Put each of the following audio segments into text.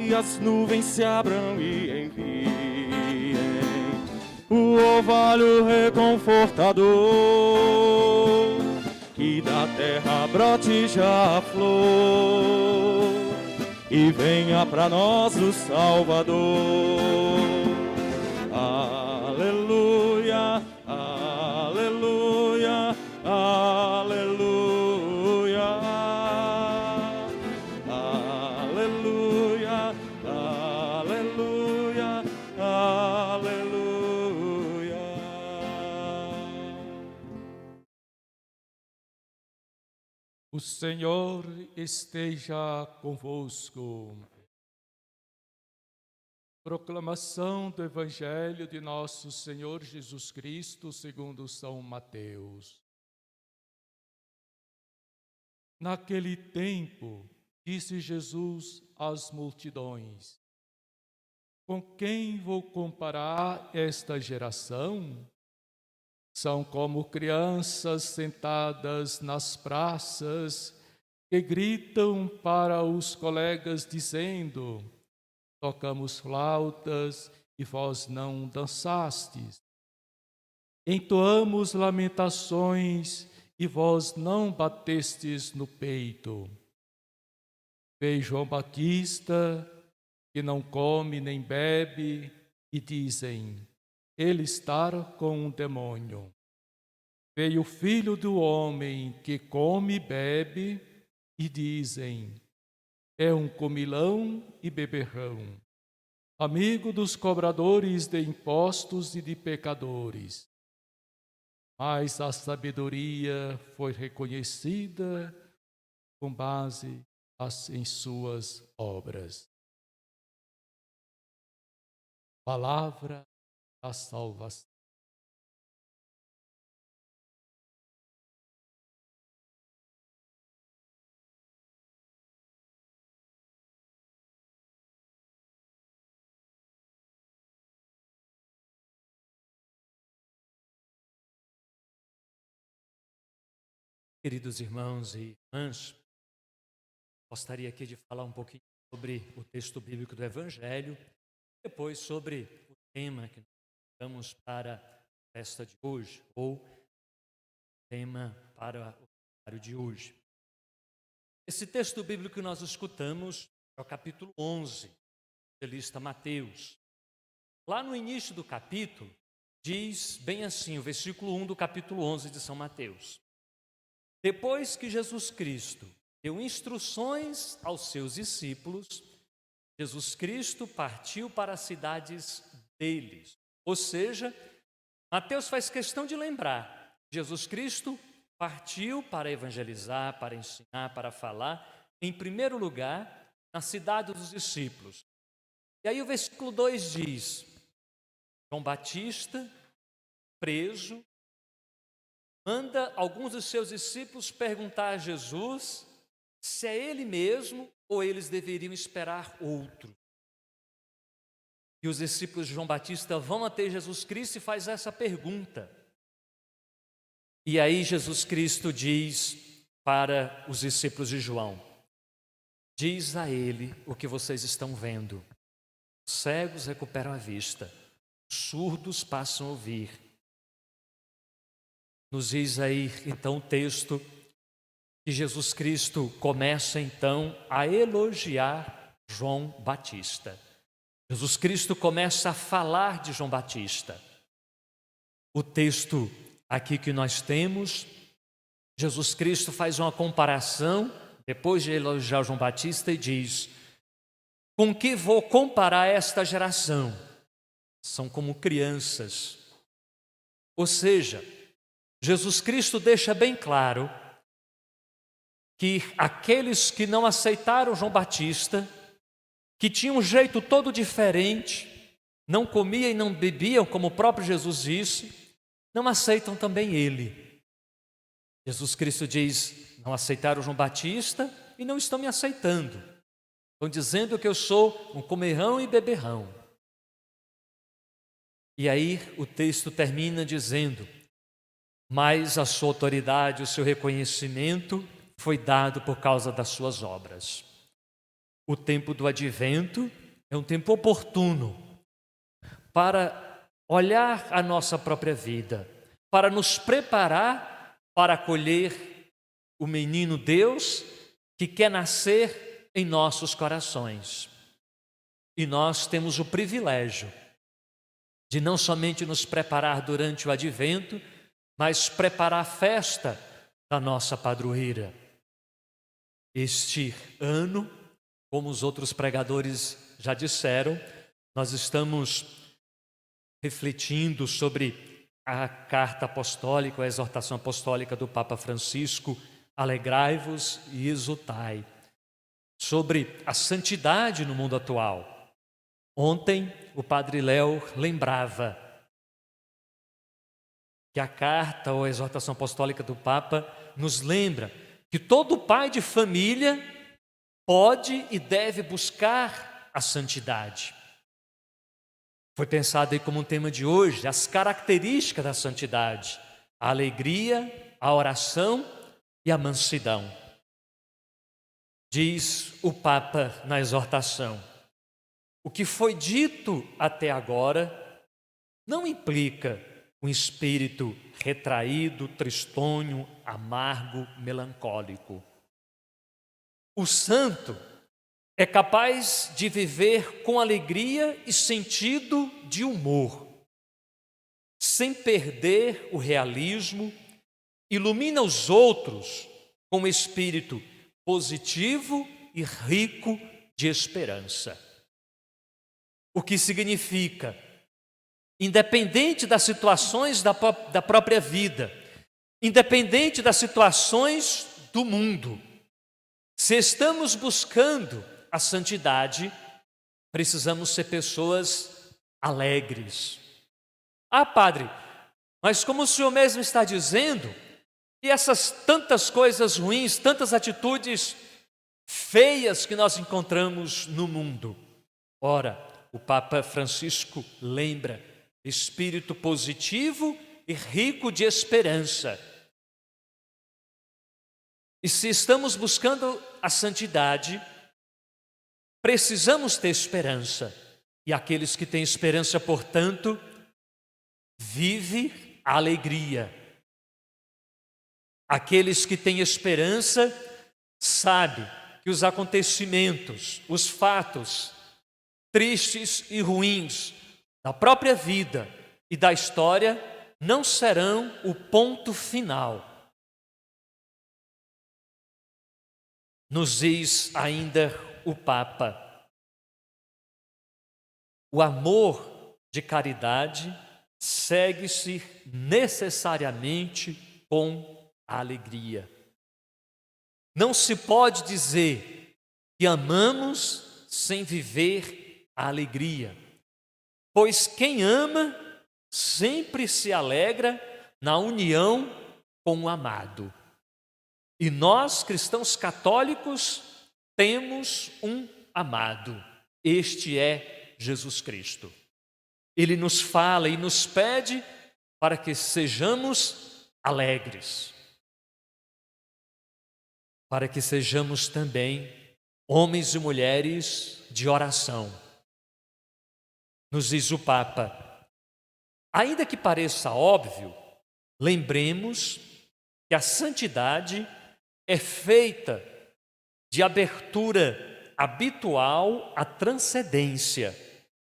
e as nuvens se abram e enviem o orvalho reconfortador, que da terra brote já a flor e venha pra nós o Salvador. Aleluia, aleluia, aleluia, aleluia, aleluia, aleluia. O Senhor esteja convosco. Proclamação do Evangelho de nosso Senhor Jesus Cristo segundo São Mateus. Naquele tempo, disse Jesus às multidões: com quem vou comparar esta geração? São como crianças sentadas nas praças que gritam para os colegas dizendo: tocamos flautas e vós não dançastes. Entoamos lamentações e vós não batestes no peito. Veio João Batista, que não come nem bebe, e dizem: ele está com um demônio. Veio o Filho do Homem, que come e bebe, e dizem: é um comilão e beberrão, amigo dos cobradores de impostos e de pecadores. Mas a sabedoria foi reconhecida com base em suas obras. Palavra da salvação. Queridos irmãos e irmãs, gostaria aqui de falar um pouquinho sobre o texto bíblico do Evangelho, depois sobre o tema que nós vamos para a festa de hoje, ou tema para o horário de hoje. Esse texto bíblico que nós escutamos é o capítulo 11, do evangelista Mateus. Lá no início do capítulo, diz bem assim, o versículo 1 do capítulo 11 de São Mateus: depois que Jesus Cristo deu instruções aos seus discípulos, Jesus Cristo partiu para as cidades deles. Ou seja, Mateus faz questão de lembrar, Jesus Cristo partiu para evangelizar, para ensinar, para falar, em primeiro lugar, na cidade dos discípulos. E aí o versículo 2 diz: João Batista, preso, manda alguns dos seus discípulos perguntar a Jesus se é ele mesmo ou eles deveriam esperar outro. E os discípulos de João Batista vão até Jesus Cristo e faz essa pergunta. E aí Jesus Cristo diz para os discípulos de João: diz a ele o que vocês estão vendo. Os cegos recuperam a vista, os surdos passam a ouvir. Nos diz aí, então, o texto que Jesus Cristo começa, então, a elogiar João Batista. Jesus Cristo começa a falar de João Batista. O texto aqui que nós temos, Jesus Cristo faz uma comparação, depois de elogiar João Batista, e diz: com que vou comparar esta geração? São como crianças. Ou seja, Jesus Cristo deixa bem claro que aqueles que não aceitaram João Batista, que tinham um jeito todo diferente, não comiam e não bebiam, como o próprio Jesus disse, não aceitam também ele. Jesus Cristo diz: não aceitaram João Batista e não estão me aceitando. Estão dizendo que eu sou um comerrão e beberrão. E aí o texto termina dizendo: mas a sua autoridade, o seu reconhecimento foi dado por causa das suas obras. o tempo do advento é um tempo oportuno para olhar a nossa própria vida, para nos preparar para acolher o menino Deus que quer nascer em nossos corações. E nós temos o privilégio de não somente nos preparar durante o advento, mas preparar a festa da nossa padroeira. Este ano, como os outros pregadores já disseram, nós estamos refletindo sobre a carta apostólica, a exortação apostólica do Papa Francisco, alegrai-vos e exultai, sobre a santidade no mundo atual. Ontem, o Padre Léo lembrava que a carta ou a exortação apostólica do Papa nos lembra que todo pai de família pode e deve buscar a santidade. Foi pensado aí como um tema de hoje, as características da santidade, a alegria, a oração e a mansidão. Diz o Papa na exortação: o que foi dito até agora não implica um espírito retraído, tristonho, amargo, melancólico. O santo é capaz de viver com alegria e sentido de humor, sem perder o realismo, ilumina os outros com um espírito positivo e rico de esperança. O que significa, independente das situações da própria vida, independente das situações do mundo, se estamos buscando a santidade, precisamos ser pessoas alegres. Ah, padre, mas como o senhor mesmo está dizendo, que essas tantas coisas ruins, tantas atitudes feias que nós encontramos no mundo. Ora, o Papa Francisco lembra: espírito positivo e rico de esperança. E se estamos buscando a santidade, precisamos ter esperança. E aqueles que têm esperança, portanto, vive a alegria. Aqueles que têm esperança sabem que os acontecimentos, os fatos tristes e ruins da própria vida e da história não serão o ponto final. Nos diz ainda o Papa: o amor de caridade segue-se necessariamente com a alegria. Não se pode dizer que amamos sem viver a alegria, pois quem ama sempre se alegra na união com o amado. E nós, cristãos católicos, temos um amado. Este é Jesus Cristo. Ele nos fala e nos pede para que sejamos alegres, para que sejamos também homens e mulheres de oração. Nos diz o Papa: ainda que pareça óbvio, lembremos que a santidade é feita de abertura habitual à transcendência,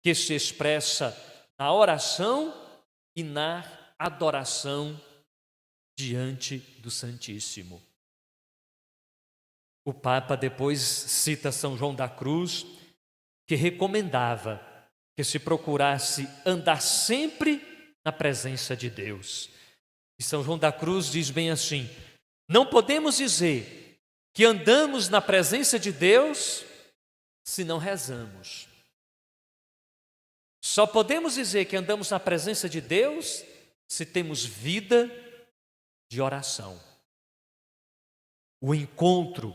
que se expressa na oração e na adoração diante do Santíssimo. O Papa depois cita São João da Cruz, que recomendava que se procurasse andar sempre na presença de Deus. E São João da Cruz diz bem assim: não podemos dizer que andamos na presença de Deus se não rezamos. Só podemos dizer que andamos na presença de Deus se temos vida de oração. O encontro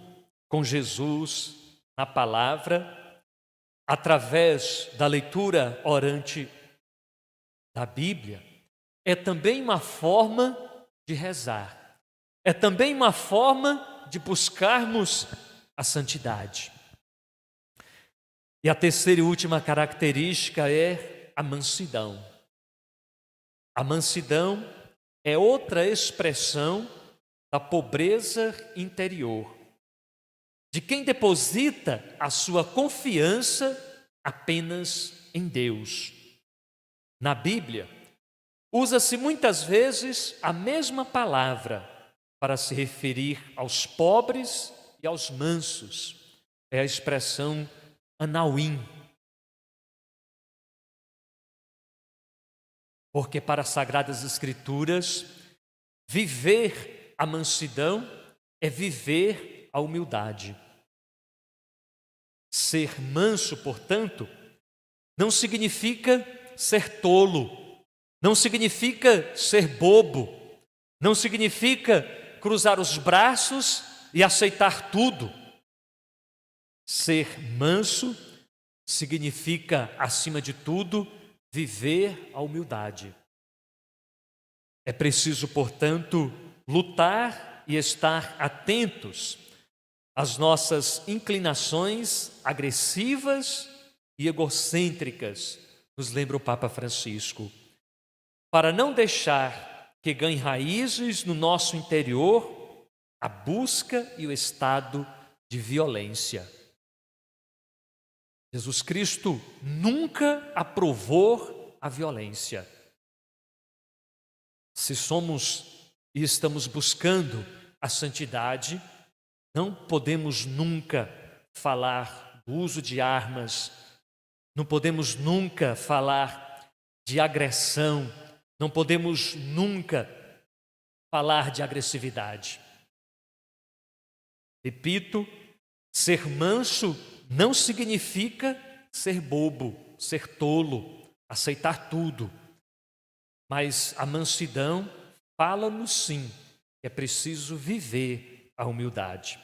com Jesus na palavra, através da leitura orante da Bíblia, é também uma forma de rezar. É também uma forma de buscarmos a santidade. E a terceira e última característica é a mansidão. A mansidão é outra expressão da pobreza interior, de quem deposita a sua confiança apenas em Deus. Na Bíblia, usa-se muitas vezes a mesma palavra para se referir aos pobres e aos mansos. É a expressão anauim. Porque para as Sagradas Escrituras, viver a mansidão é viver a humildade. Ser manso, portanto, não significa ser tolo, não significa ser bobo, não significa cruzar os braços e aceitar tudo. Ser manso significa, acima de tudo, viver a humildade. É preciso, portanto, lutar e estar atentos às nossas inclinações agressivas e egocêntricas, nos lembra o Papa Francisco, para não deixar que ganhe raízes no nosso interior a busca e o estado de violência. Jesus Cristo nunca aprovou a violência. Se somos e estamos buscando a santidade, não podemos nunca falar do uso de armas, não podemos nunca falar de agressão, não podemos nunca falar de agressividade. Repito, ser manso não significa ser bobo, ser tolo, aceitar tudo. Mas a mansidão fala-nos sim que é preciso viver a humildade.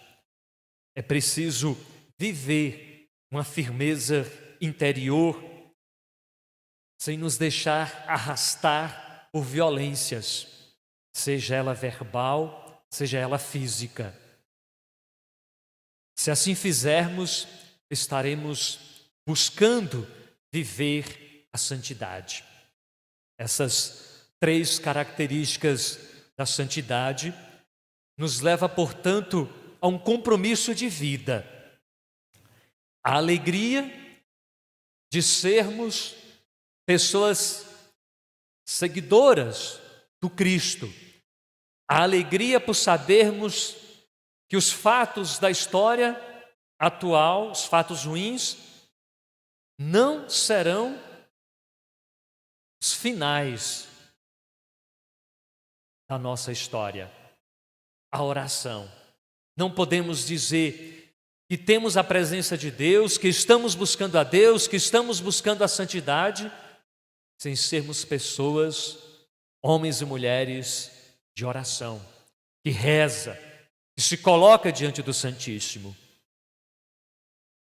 É preciso viver uma firmeza interior sem nos deixar arrastar por violências, seja ela verbal, seja ela física. Se assim fizermos, estaremos buscando viver a santidade. Essas três características da santidade nos leva, portanto, a um compromisso de vida. A alegria de sermos pessoas seguidoras do Cristo. A alegria por sabermos que os fatos da história atual, os fatos ruins, não serão os finais da nossa história. A oração. Não podemos dizer que temos a presença de Deus, que estamos buscando a Deus, que estamos buscando a santidade, sem sermos pessoas, homens e mulheres de oração, que reza, que se coloca diante do Santíssimo.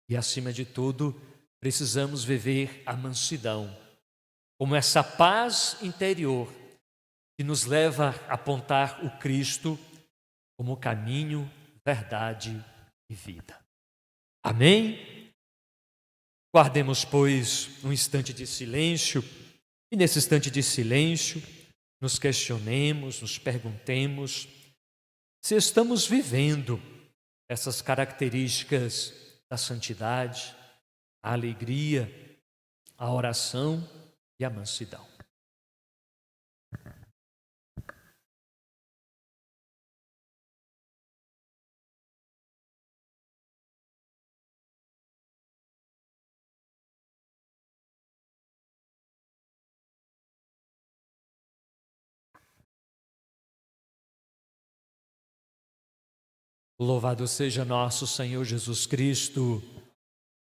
E, acima de tudo, precisamos viver a mansidão, como essa paz interior que nos leva a apontar o Cristo como caminho, verdade e vida. Amém? Guardemos, pois, um instante de silêncio, e nesse instante de silêncio, nos questionemos, nos perguntemos se estamos vivendo essas características da santidade, a alegria, a oração e a mansidão. Louvado seja nosso Senhor Jesus Cristo,